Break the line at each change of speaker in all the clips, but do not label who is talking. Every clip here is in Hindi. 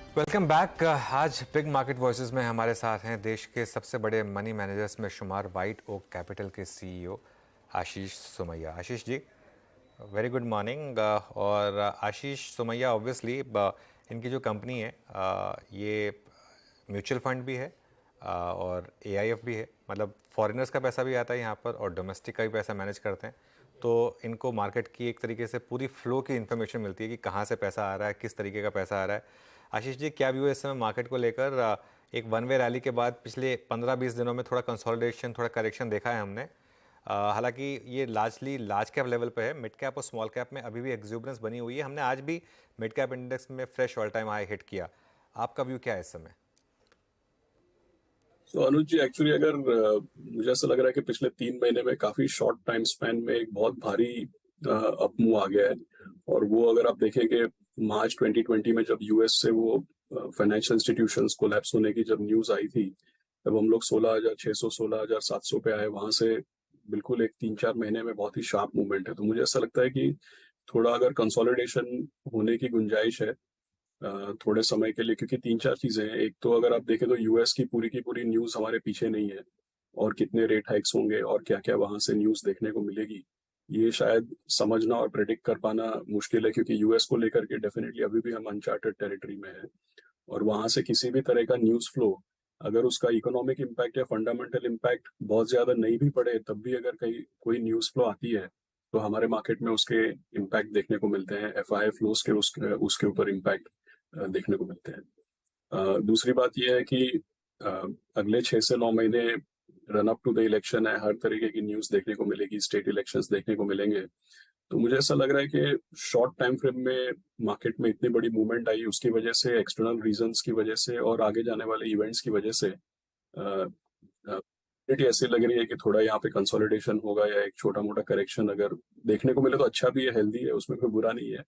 Welcome back. आज बिग मार्केट वॉइसेस में हमारे साथ हैं देश के सबसे बड़े मनी मैनेजर्स में शुमार वाइट ओक कैपिटल के सीईओ आशीष Somaiya. Ashish ji, very good morning. और आशीष सोमैया ऑब्वियसली इनकी जो कंपनी है ये म्यूचुअल फंड भी है और एआईएफ भी है, मतलब फॉरेनर्स का पैसा भी आता है यहाँ पर और डोमेस्टिक का भी पैसा मैनेज करते हैं। तो इनको मार्केट की एक तरीके से पूरी फ्लो की इन्फॉर्मेशन मिलती है कि कहाँ से पैसा आ रहा है, किस तरीके का पैसा आ रहा है। आशीष जी, क्या व्यू है इस समय मार्केट को लेकर? एक वन वे रैली के बाद पिछले 15-20 दिनों में थोड़ा कंसोलिडेशन, थोड़ा करेक्शन देखा है हमने। हालांकि ये लार्जली लार्ज कैप लेवल पे है, मिड कैप और स्मॉल कैप में अभी भी एक्सुबरेंस बनी हुई है। हमने आज भी मिड कैप इंडेक्स में fresh all time high hit किया। आपका व्यू क्या है इस समय?
तो अनुज जी, एक्चुअली अगर मुझे ऐसा लग रहा है कि पिछले 3 महीने में काफी शॉर्ट टाइम स्पैन में एक बहुत भारी अप मूव आ गया है। और वो अगर आप देखेंगे मार्च 2020 में जब यूएस से वो फाइनेंशियल इंस्टीट्यूशंस कोलैप्स होने की जब न्यूज आई थी, तब हम लोग 16,600 16,700 पे आए। वहां से बिल्कुल एक 3-4 महीने में बहुत ही शार्प मूवमेंट है। तो मुझे ऐसा लगता है कि थोड़ा अगर कंसोलिडेशन होने की गुंजाइश है थोड़े समय के लिए, क्योंकि 3-4 चीजें हैं। एक तो अगर आप देखें तो यूएस की पूरी न्यूज हमारे पीछे नहीं है, और कितने रेट हाइक्स होंगे और क्या क्या वहां से न्यूज देखने को मिलेगी, ये शायद समझना और प्रेडिक्ट कर पाना मुश्किल है, क्योंकि यूएस को लेकर के डेफिनेटली अभी भी हम अनचार्टेड टेरिटरी में है। और वहां से किसी भी तरह का न्यूज फ्लो, अगर उसका इकोनॉमिक इम्पैक्ट या फंडामेंटल इम्पैक्ट बहुत ज्यादा नहीं भी पड़े, तब भी अगर कहीं कोई न्यूज फ्लो आती है तो हमारे मार्केट में उसके इम्पैक्ट देखने को मिलते हैं। एफआई फ्लोज के उसके उसके ऊपर इम्पैक्ट देखने को मिलते हैं। दूसरी बात यह है कि अ, अगले 6 से 9 महीने run up to the election है, हर तरीके की न्यूज देखने को मिलेगी, स्टेट इलेक्शंस देखने को मिलेंगे। तो मुझे ऐसा लग रहा है कि शॉर्ट टाइम फ्रेम में मार्केट में इतनी बड़ी मूवमेंट आई, उसकी वजह से, एक्सटर्नल रीजंस की वजह से और आगे जाने वाले इवेंट्स की वजह से ऐसी लग रही है कि थोड़ा यहाँ पे कंसोलिडेशन होगा, या एक छोटा मोटा करेक्शन अगर देखने को मिले तो अच्छा भी है, हेल्दी है, उसमें कोई बुरा नहीं है।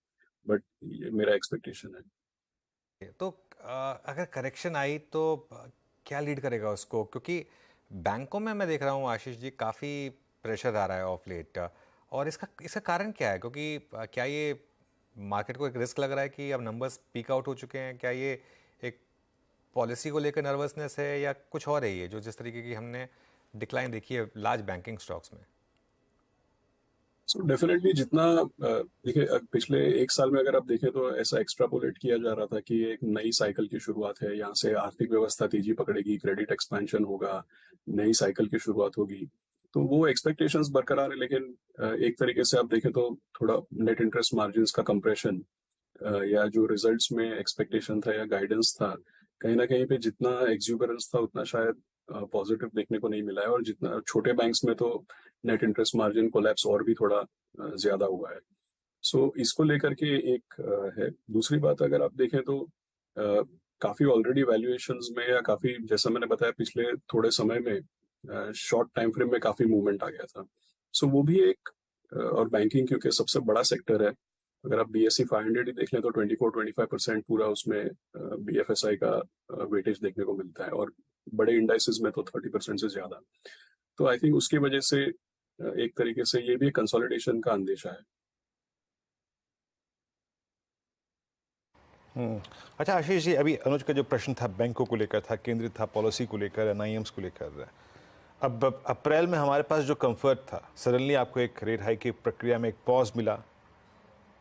बट ये मेरा एक्सपेक्टेशन है।
तो अगर करेक्शन आई तो क्या लीड करेगा उसको? क्योंकि बैंकों में मैं देख रहा हूँ आशीष जी, काफ़ी प्रेशर आ रहा है ऑफ लेट। और इसका इसका कारण क्या है? क्योंकि क्या ये मार्केट को एक रिस्क लग रहा है कि अब नंबर्स पीक आउट हो चुके हैं? क्या ये एक पॉलिसी को लेकर नर्वसनेस है या कुछ और है, ये जो जिस तरीके की हमने डिक्लाइन देखी है लार्ज बैंकिंग स्टॉक्स में?
सो डेफिनेटली जितना देखिए, पिछले 1 साल में अगर आप देखें तो ऐसा एक्सट्रापोलेट किया जा रहा था कि एक नई साइकिल की शुरुआत है, यहाँ से आर्थिक व्यवस्था तेजी पकड़ेगी, क्रेडिट एक्सपेंशन होगा, नई साइकिल की शुरुआत होगी। तो वो एक्सपेक्टेशंस बरकरार है, लेकिन एक तरीके से आप देखें तो थोड़ा नेट इंटरेस्ट मार्जिन्स का कंप्रेशन, या जो रिजल्ट्स में एक्सपेक्टेशन था या गाइडेंस था, कहीं ना कहीं पे जितना एक्सूबरेंस था उतना शायद पॉजिटिव देखने को नहीं मिला है। और जितना छोटे बैंक्स में तो नेट इंटरेस्ट मार्जिन कोलैप्स और भी थोड़ा ज्यादा हुआ है। सो इसको लेकर के एक है। दूसरी बात अगर आप देखें तो काफी ऑलरेडी वैल्यूएशंस में, या काफी, जैसा मैंने बताया, पिछले थोड़े समय में शॉर्ट टाइम फ्रेम में काफी मूवमेंट आ गया था। सो वो भी एक और बैंकिंग क्योंकि सबसे बड़ा सेक्टर है, अगर आप बीएससी 500 ही देख लें तो 24-25% पूरा उसमें बीएफएसआई का वेटेज देखने को मिलता है, और बड़े इंडाइसेस में तो 30% से ज्यादा। तो आई थिंक उसकी वजह से एक तरीके से ये भी कंसोलिडेशन का अंदेशा है।
अच्छा आशीष जी, अभी अनुज का जो प्रश्न था बैंकों को लेकर था, केंद्रित था पॉलिसी को लेकर, एनआईएम्स को लेकर। अब अप्रैल में हमारे पास जो कंफर्ट था, सडनली आपको एक रेट हाइक की प्रक्रिया में एक पॉज मिला।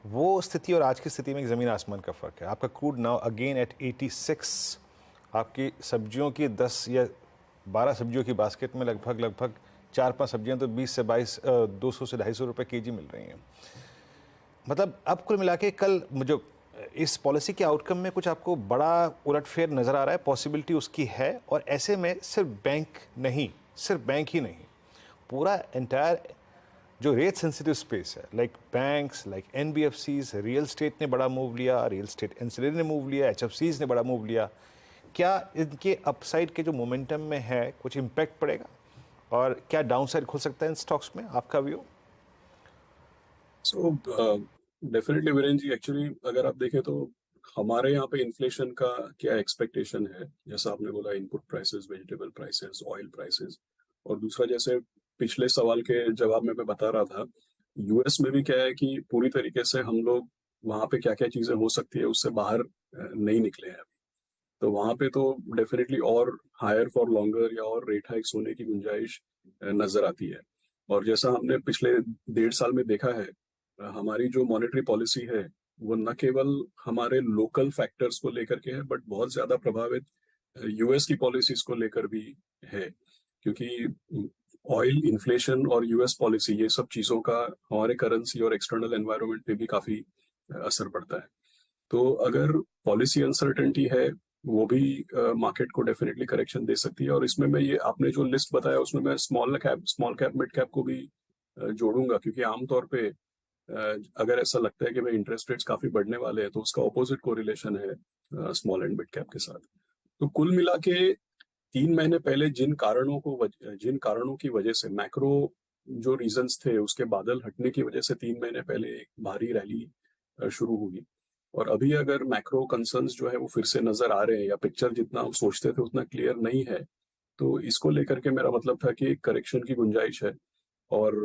वो स्थिति और आज की स्थिति में एक ज़मीन आसमान का फ़र्क है। आपका क्रूड नाउ अगेन एट 86। आपकी सब्जियों की 10 या 12 सब्जियों की बास्केट में लगभग 4-5 सब्जियां तो 20 से 22 200 से 250 रुपये केजी मिल रही हैं। मतलब अब कुल मिला के कल मुझे इस पॉलिसी के आउटकम में कुछ आपको बड़ा उलटफेर नज़र आ रहा है? पॉसिबिलिटी उसकी है? और ऐसे में सिर्फ बैंक ही नहीं, पूरा एंटायर जो रेट सेंसिटिव स्पेस है, like banks, like NBFCs, real estate ने बड़ा मूव लिया, रियल स्टेट एंसिलरी ने मूव लिया, एचएफसीज ने बड़ा मूव लिया। क्या इनके अपसाइड के जो मोमेंटम में है कुछ इम्पैक्ट पड़ेगा, और क्या डाउनसाइड खुल सकता है इन स्टॉक्स में? आपका व्यू?
सो डेफिनेटली वीरेन जी, एक्चुअली अगर आप देखें तो हमारे यहाँ पे इन्फ्लेशन का क्या एक्सपेक्टेशन है, जैसा आपने बोला, input prices, vegetable prices, oil prices. और दूसरा, जैसे पिछले सवाल के जवाब में मैं बता रहा था, यूएस में भी क्या है कि पूरी तरीके से हम लोग वहाँ पे क्या क्या चीजें हो सकती है उससे बाहर नहीं निकले हैं। तो वहां पे तो डेफिनेटली और हायर फॉर लॉन्गर या और रेट हाइक्स होने की गुंजाइश नजर आती है। और जैसा हमने पिछले 1.5 साल में देखा है, हमारी जो मॉनेटरी पॉलिसी है वो न केवल हमारे लोकल फैक्टर्स को लेकर के है, बट बहुत ज्यादा प्रभावित यूएस की पॉलिसीज को लेकर भी है। क्योंकि ऑयल इन्फ्लेशन और यूएस पॉलिसी, ये सब चीजों का हमारे करेंसी और एक्सटर्नल एनवायरनमेंट पे भी काफी असर पड़ता है। तो अगर पॉलिसी अनसर्टेनिटी है, वो भी मार्केट को डेफिनेटली करेक्शन दे सकती है। और इसमें मैं ये आपने जो लिस्ट बताया उसमें मैं स्मॉल कैप मिड कैप को भी जोड़ूंगा, क्योंकि आमतौर पे अगर ऐसा लगता है कि भाई इंटरेस्ट रेट्स काफी बढ़ने वाले हैं तो उसका ऑपोजिट कोरिलेशन है स्मॉल एंड मिड कैप के साथ। तो कुल मिला के 3 महीने पहले जिन कारणों की वजह से मैक्रो जो रीजंस थे उसके बादल हटने की वजह से 3 महीने पहले एक भारी रैली शुरू हुई। और अभी अगर मैक्रो कंसर्न्स जो है वो फिर से नजर आ रहे हैं या पिक्चर जितना हम सोचते थे उतना क्लियर नहीं है, तो इसको लेकर के मेरा मतलब था कि करेक्शन की गुंजाइश है। और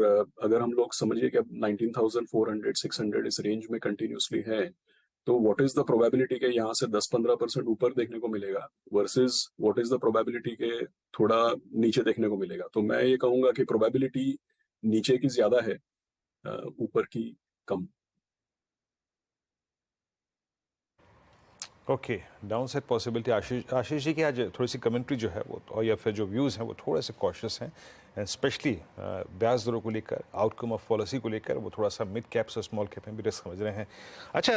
अगर हम लोग समझिए कि अब 19,400 600 इस रेंज में कंटिन्यूसली है, तो व्हाट इज द प्रोबेबिलिटी के यहाँ से 10-15% ऊपर देखने को मिलेगा versus what is the probability के थोड़ा नीचे देखने को मिलेगा। तो मैं ये कहूंगा कि प्रोबेबिलिटी नीचे की ज्यादा है, ऊपर की कम।
Okay, downside possibility. Ashish ji की आज थोड़ी सी कमेंट्री जो है वो, और या फिर जो व्यूज़ हैं वो थोड़े से कॉशियस हैं, एंड स्पेशली ब्याज दरों को लेकर, आउटकम ऑफ पॉलिसी को लेकर वो थोड़ा सा मिड कैप्स और स्मॉल कैप में भी रिस्क समझ रहे हैं। अच्छा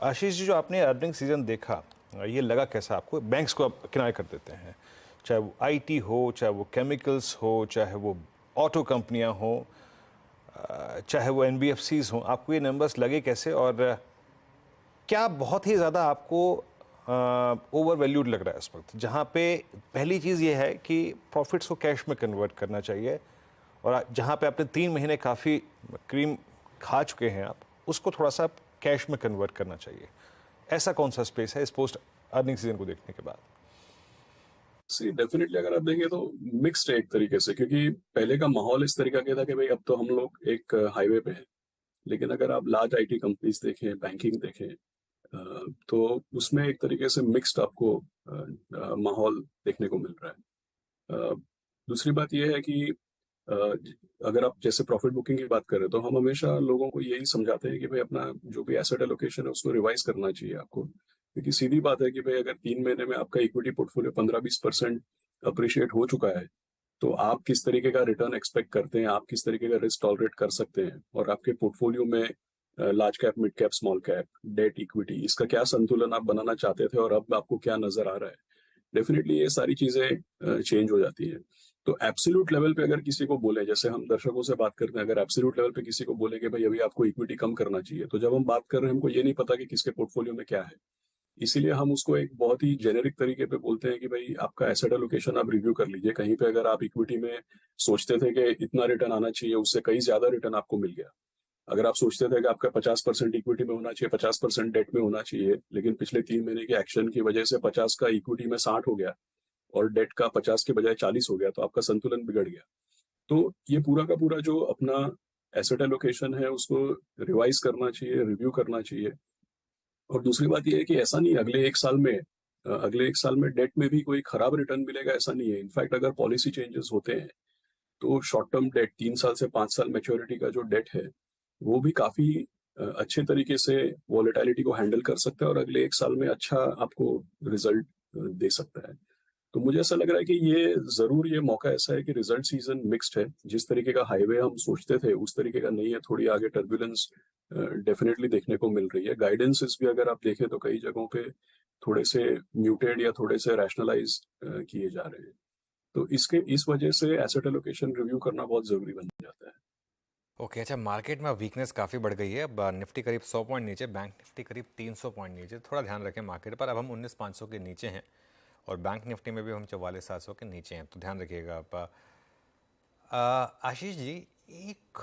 आशीष जी, जो आपने अर्निंग सीजन देखा, ये लगा कैसा आपको? बैंक्स को आप किनारे कर देते हैं, चाहे वो आईटी हो, चाहे वो केमिकल्स हो, चाहे वो ऑटो कंपनियां हो, चाहे वो एनबीएफसीज हों, आपको ये नंबर्स लगे कैसे? और क्या बहुत ही ज़्यादा आपको ओवर वैल्यूड लग रहा है इस वक्त, जहाँ पे पहली चीज़ ये है कि प्रॉफिट्स को कैश में कन्वर्ट करना चाहिए, और जहाँ पे आपने 3 महीने काफ़ी क्रीम खा चुके हैं आप, उसको थोड़ा सा कैश में कन्वर्ट करना चाहिए। ऐसा कौन सा स्पेस है इस पोस्ट अर्निंग सीजन को देखने के बाद?
सी डेफिनेटली अगर आप देखें तो मिक्स्ड है एक तरीके से, क्योंकि पहले का माहौल इस तरीका का था कि भाई अब तो हम लोग एक हाईवे पे हैं। लेकिन अगर आप लार्ज आईटी कंपनीज देखें, बैंकिंग देखें, तो उसमें एक तरीके से मिक्स्ड आपको माहौल देखने को मिल रहा है। दूसरी बात यह है कि अ, अगर आप जैसे प्रॉफिट बुकिंग की बात करें तो हम हमेशा लोगों को यही समझाते हैं कि भाई अपना जो भी एसेट एलोकेशन है उसको रिवाइज करना चाहिए आपको। क्योंकि सीधी बात है कि भाई अगर 3 महीने में आपका इक्विटी पोर्टफोलियो 15-20% अप्रिशिएट हो चुका है, तो आप किस तरीके का रिटर्न एक्सपेक्ट करते हैं, आप किस तरीके का रिस्क टॉलरेट कर सकते हैं, और आपके पोर्टफोलियो में large cap, mid cap, small cap, debt, equity, इसका क्या संतुलन आप बनाना चाहते थे और अब आपको क्या नजर आ रहा है। डेफिनेटली ये सारी चीजें चेंज हो जाती है। तो एब्सोल्यूट लेवल पे अगर किसी को बोले, जैसे हम दर्शकों से बात करते हैं, अगर एब्सोल्यूट लेवल पे किसी को बोले कि भाई अभी आपको इक्विटी कम करना चाहिए, तो जब हम बात कर रहे हैं हमको ये नहीं पता कि किसके पोर्टफोलियो में क्या है। इसीलिए हम उसको एक बहुत ही जेनेरिक तरीके पे बोलते हैं कि भाई आपका एसेट एलोकेशन आप रिव्यू कर लीजिए। कहीं पे अगर आप इक्विटी में सोचते थे कि इतना रिटर्न आना चाहिए, उससे कहीं ज्यादा रिटर्न आपको मिल गया। अगर आप सोचते थे कि आपका 50% इक्विटी में होना चाहिए, 50% डेट में होना चाहिए, लेकिन पिछले 3 महीने के एक्शन की वजह से 50 का इक्विटी में 60 हो गया और डेट का 50 के बजाय 40 हो गया, तो आपका संतुलन बिगड़ गया। तो ये पूरा का पूरा जो अपना एसेट एलोकेशन है उसको रिवाइज करना चाहिए, रिव्यू करना चाहिए। और दूसरी बात ये है कि ऐसा नहीं अगले एक साल में डेट में भी कोई खराब रिटर्न मिलेगा, ऐसा नहीं है। इनफैक्ट अगर पॉलिसी चेंजेस होते हैं तो शॉर्ट टर्म डेट, 3 साल से 5 साल मैच्योरिटी का जो डेट है वो भी काफी अच्छे तरीके से वॉलेटिलिटी को हैंडल कर सकता है और अगले एक साल में अच्छा आपको रिजल्ट दे सकता है। तो मुझे ऐसा लग रहा है कि ये मौका ऐसा है कि रिजल्ट सीजन मिक्स्ड है। जिस तरीके का हाईवे हम सोचते थे उस तरीके का नहीं है, थोड़ी आगे टर्बुलेंस डेफिनेटली देखने को मिल रही है। गाइडेंसेस भी अगर आप देखें तो कई जगहों पे थोड़े से म्यूटेड या थोड़े से रैशनलाइज किए जा रहे हैं। तो इस वजह से एसेट एलोकेशन रिव्यू करना बहुत जरूरी बन जाता है।
ओके अच्छा, मार्केट में वीकनेस काफ़ी बढ़ गई है। अब निफ्टी करीब 100 पॉइंट नीचे, बैंक निफ्टी करीब 300 पॉइंट नीचे। थोड़ा ध्यान रखें मार्केट पर। अब हम 19,500 के नीचे हैं और बैंक निफ्टी में भी हम 44,700 के नीचे हैं, तो ध्यान रखिएगा आप। आशीष जी, एक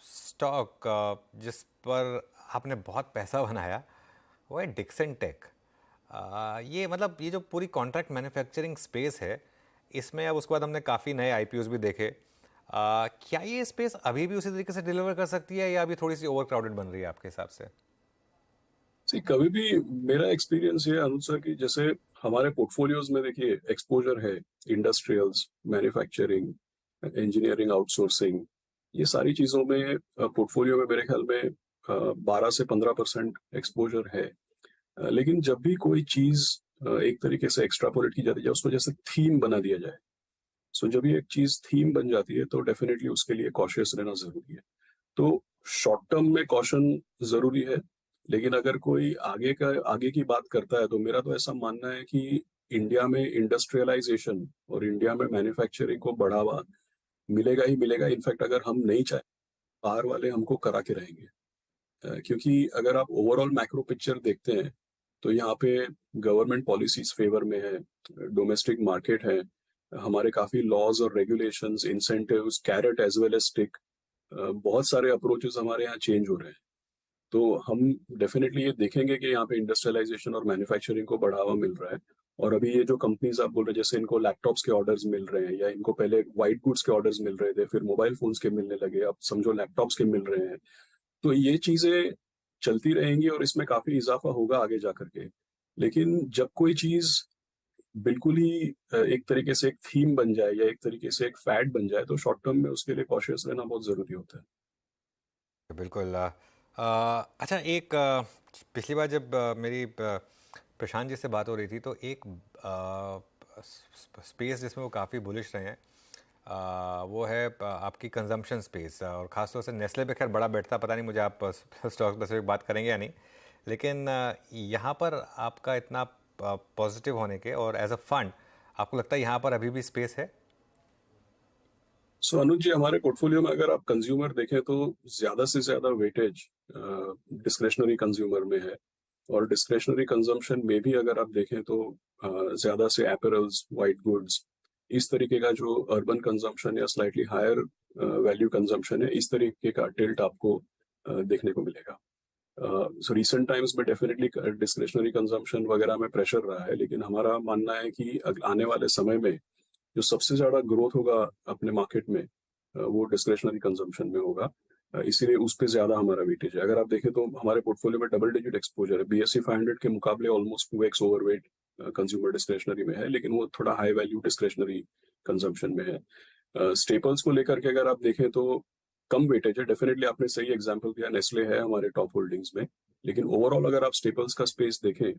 स्टॉक जिस पर आपने बहुत पैसा बनाया वो है डिक्सन टेक। ये मतलब ये जो पूरी कॉन्ट्रैक्ट मैन्युफैक्चरिंग स्पेस है, इसमें अब उसके बाद हमने काफ़ी नए आईपीओस भी देखे। क्या ये स्पेस अभी भी उसी तरीके से डिलीवर कर सकती है या अभी थोड़ी सी ओवर क्राउडेड बन रही है आपके हिसाब से?
कभी भी मेरा एक्सपीरियंस ये अनुज सर कि जैसे हमारे पोर्टफोलियोज में देखिए एक्सपोजर है इंडस्ट्रियल्स, मैन्युफैक्चरिंग, इंजीनियरिंग, आउटसोर्सिंग, ये सारी चीजों में पोर्टफोलियो में मेरे ख्याल में 12 से 15% एक्सपोजर है। लेकिन जब भी कोई चीज एक तरीके से एक्स्ट्रापोलेट की जाती है, उसको जैसे थीम बना दिया जाए, सो जब ये एक चीज थीम बन जाती है तो डेफिनेटली उसके लिए कॉशियस रहना जरूरी है। तो शॉर्ट टर्म में कॉशन जरूरी है, लेकिन अगर कोई आगे की बात करता है तो मेरा तो ऐसा मानना है कि इंडिया में इंडस्ट्रियलाइजेशन और इंडिया में मैन्युफैक्चरिंग को बढ़ावा मिलेगा ही मिलेगा। इनफैक्ट अगर हम नहीं चाहे, बाहर वाले हमको करा के रहेंगे। क्योंकि अगर आप ओवरऑल मैक्रो पिक्चर देखते हैं तो यहाँ पे गवर्नमेंट पॉलिसीज फेवर में है, डोमेस्टिक मार्केट है, हमारे काफी लॉज और regulations, incentives, carrot as well as stick, बहुत सारे अप्रोचेस हमारे यहाँ चेंज हो रहे हैं। तो हम डेफिनेटली ये देखेंगे कि यहाँ पे इंडस्ट्रियलाइजेशन और मैन्युफैक्चरिंग को बढ़ावा मिल रहा है। और अभी ये जो कंपनीज आप बोल रहे हैं, जैसे इनको लैपटॉप्स के ऑर्डर्स मिल रहे हैं, या इनको पहले व्हाइट गुड्स के ऑर्डर्स मिल रहे थे, फिर मोबाइल फोन्स के मिलने लगे, अब समझो लैपटॉप्स के मिल रहे हैं। तो ये चीजें चलती रहेंगी और इसमें काफी इजाफा होगा आगे जा करके। लेकिन जब कोई चीज बिल्कुल ही एक तरीके से एक थीम बन जाए या एक तरीके से एक फैड बन जाए, तो शॉर्ट टर्म में उसके लिए कॉशियस रहना बहुत जरूरी होता है।
बिल्कुल। अच्छा, एक पिछली बार जब मेरी प्रशांत जी से बात हो रही थी तो एक स्पेस जिसमें वो काफ़ी बुलिश रहे हैं, वो है आपकी कंजम्पशन स्पेस, और ख़ासतौर से नेस्ले पे खैर बड़ा बैठता, पता नहीं मुझे आप स्टॉक स्पेसिफिक बात करेंगे या नहीं, लेकिन यहाँ पर आपका इतना पॉजिटिव होने के और एज अ फंड आपको लगता है यहाँ पर अभी भी स्पेस है?
अनुज जी, हमारे पोर्टफोलियो में अगर आप कंज्यूमर देखें तो ज्यादा से ज्यादा वेटेज डिस्क्रेशनरी कंज्यूमर में है। और डिस्क्रेशनरी कंजम्पशन में भी अगर आप देखें तो ज्यादा से एपरल्स, वाइट गुड्स, इस तरीके का जो अर्बन कंजम्पशन या स्लाइटली हायर वैल्यू कंजम्पशन है, इस तरीके का टिल्ट आपको देखने को मिलेगा। सो रिसेंट टाइम्स में डेफिनेटली डिस्क्रेशनरी कंजम्पशन वगैरह में प्रेशर रहा है, लेकिन हमारा मानना है कि आने वाले समय में जो सबसे ज्यादा ग्रोथ होगा अपने मार्केट में, वो डिस्क्रेशनरी कंजम्पशन में होगा। इसीलिए उस पर ज्यादा हमारा वेटेज है। अगर आप देखें तो हमारे पोर्टफोलियो में डबल डिजिट एक्सपोजर है, BSE 500 के मुकाबले almost 2x overweight consumer discretionary में है, लेकिन वो थोड़ा हाई वैल्यू डिस्क्रेशनरी कंजम्पशन में है। स्टेपल्स को लेकर के अगर आप देखें तो कम वेटेज है। डेफिनेटली आपने सही एग्जांपल दिया, नेस्ले है हमारे टॉप होल्डिंग्स में, लेकिन ओवरऑल अगर आप स्टेपल्स का स्पेस देखें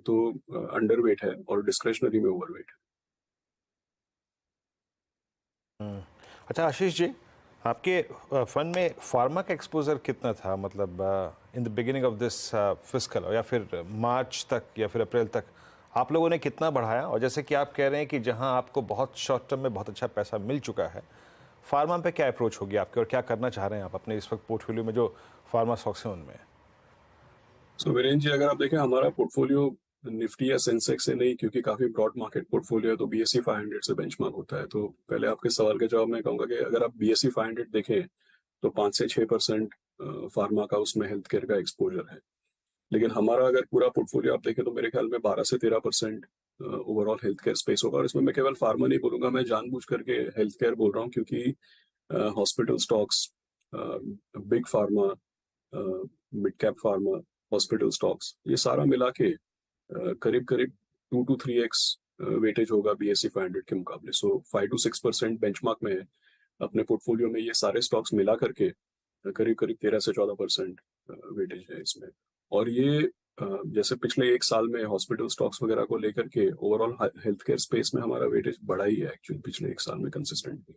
तो अंडरवेट है और डिस्क्रेशनरी में ओवरवेट है।
अच्छा आशीष जी, आपके फंड में फार्मा का एक्सपोजर कितना था, मतलब in the beginning of this fiscal, या फिर मार्च तक या फिर अप्रैल तक आप लोगों ने कितना बढ़ाया? और जैसे कि आप कह रहे हैं कि जहां आपको बहुत शॉर्ट टर्म में बहुत अच्छा पैसा मिल चुका है, फार्मा पे क्या अप्रोच होगी आपके, और क्या करना चाह रहे हैं आप अपने इस वक्त पोर्टफोलियो में जो फार्मा स्टॉक्स हैं उनमें?
वीरेंद्र जी, अगर आप देखें हमारा पोर्टफोलियो निफ्टी या सेंसेक्स से नहीं, क्योंकि काफी ब्रॉड मार्केट पोर्टफोलियो है, तो BSE 500 से बेंचमार्क होता है। तो पहले आपके सवाल का जवाब मैं कहूंगा कि अगर आप BSE 500 देखें तो 5 से 6% फार्मा का उसमें हेल्थ केयर का एक्सपोजर है। लेकिन हमारा अगर पूरा पोर्टफोलियो आप देखें तो मेरे ख्याल में 12 से 13% ओवरऑल हेल्थ केयर स्पेस होगा। और इसमें मैं केवल फार्मा नहीं बोलूंगा, मैं जानबूझ करके हेल्थ केयर बोल रहा हूँ, क्योंकि hospital stocks, big pharma, mid cap pharma, hospital stocks, ये सारा मिला के करीब करीब 2 to 3x वेटेज होगा BSE 500 के मुकाबले। सो 5 to 6% बेंचमार्क में है। अपने पोर्टफोलियो में ये सारे स्टॉक्स मिला करके करीब करीब 13 से 14% वेटेज है इसमें। और ये जैसे पिछले एक साल में हॉस्पिटल स्टॉक्स वगैरह को लेकर के ओवरऑल हेल्थ केयर स्पेस में हमारा वेटेज बढ़ा ही है एक्चुअली पिछले एक साल में कंसिस्टेंटली।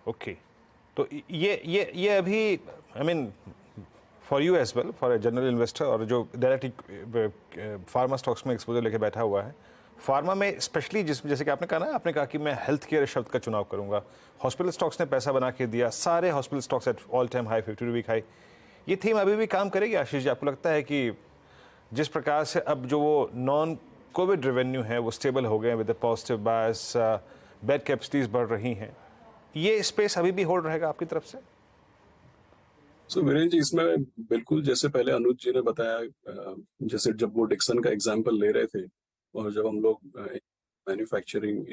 ओके, तो ये अभी I mean for you as well, for a general investor और जो डायरेक्ट फार्मा स्टॉक्स में एक्सपोजर लेके बैठा हुआ है, फार्मा में स्पेशली जैसे कि आपने कहा ना, आपने कहा कि मैं हेल्थ केयर शब्द का चुनाव करूंगा, हॉस्पिटल स्टॉक्स ने पैसा बना के दिया, सारे hospital stocks at all time high, 52 week high, ये थीम अभी भी काम करेगी आशीष जी? आपको लगता है कि जिस प्रकार से अब जो वो नॉन कोविड रेवेन्यू है वो स्टेबल हो गए with positive bias, bed capacities बढ़ रही हैं, ये स्पेस अभी भी होल्ड रहेगा आपकी तरफ से?
वीरेंद्र जी, इसमें बिल्कुल जैसे पहले अनुज जी ने बताया, जैसे जब वो डिक्सन का एग्जाम्पल ले रहे थे और जब हम लोग मैन्युफैक्चरिंग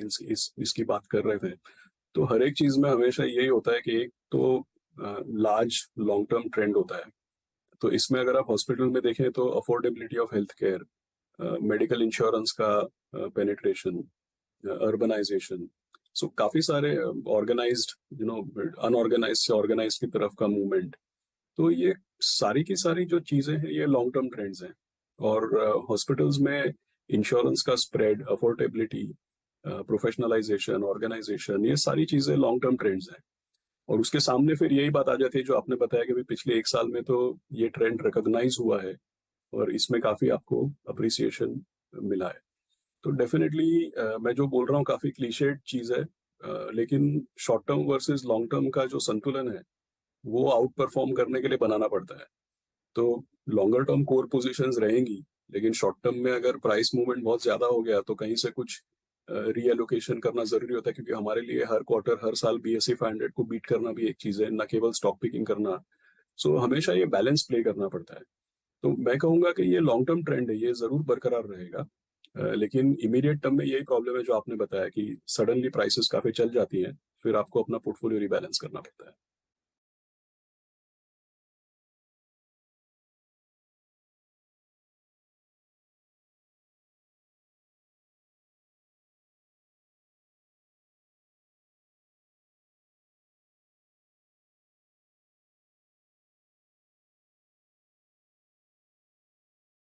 इसकी बात कर रहे थे, तो हर एक चीज में हमेशा यही होता है कि एक तो लार्ज लॉन्ग टर्म ट्रेंड होता है। तो इसमें अगर आप हॉस्पिटल में देखें तो affordability of health care, medical insurance का पेनिट्रेशन, अर्बनाइजेशन, सो काफी सारे ऑर्गेनाइज्ड अनऑर्गेनाइज्ड से ऑर्गेनाइज्ड की तरफ का मूवमेंट, तो ये सारी की सारी जो चीजें हैं ये लॉन्ग टर्म ट्रेंड्स हैं। और हॉस्पिटल्स में इंश्योरेंस का स्प्रेड, अफोर्डेबिलिटी, प्रोफेशनलाइजेशन, ऑर्गेनाइजेशन, ये सारी चीजें लॉन्ग टर्म ट्रेंड्स हैं। और उसके सामने फिर यही बात आ जाती है जो आपने बताया कि पिछले 1 साल में तो ये ट्रेंड रिकॉग्नाइज हुआ है और इसमें काफी आपको अप्रिसिएशन मिला है। तो डेफिनेटली मैं जो बोल रहा हूँ काफी क्लीशेड चीज है, लेकिन short term versus long term का जो संतुलन है वो आउट परफॉर्म करने के लिए बनाना पड़ता है। तो लॉन्गर टर्म कोर पोजीशंस रहेंगी, लेकिन शॉर्ट टर्म में अगर प्राइस मूवमेंट बहुत ज्यादा हो गया तो कहीं से कुछ रीएलोकेशन करना जरूरी होता है, क्योंकि हमारे लिए हर क्वार्टर हर साल BSE 500 को बीट करना भी एक चीज है, न केवल स्टॉक पिकिंग करना। सो हमेशा ये बैलेंस प्ले करना पड़ता है। तो मैं कहूंगा कि ये लॉन्ग टर्म ट्रेंड है, ये जरूर बरकरार रहेगा। लेकिन इमीडिएट टर्म में यही प्रॉब्लम है जो आपने बताया कि सडनली प्राइसेस काफी चल जाती हैं, फिर आपको अपना पोर्टफोलियो रिबैलेंस करना पड़ता है।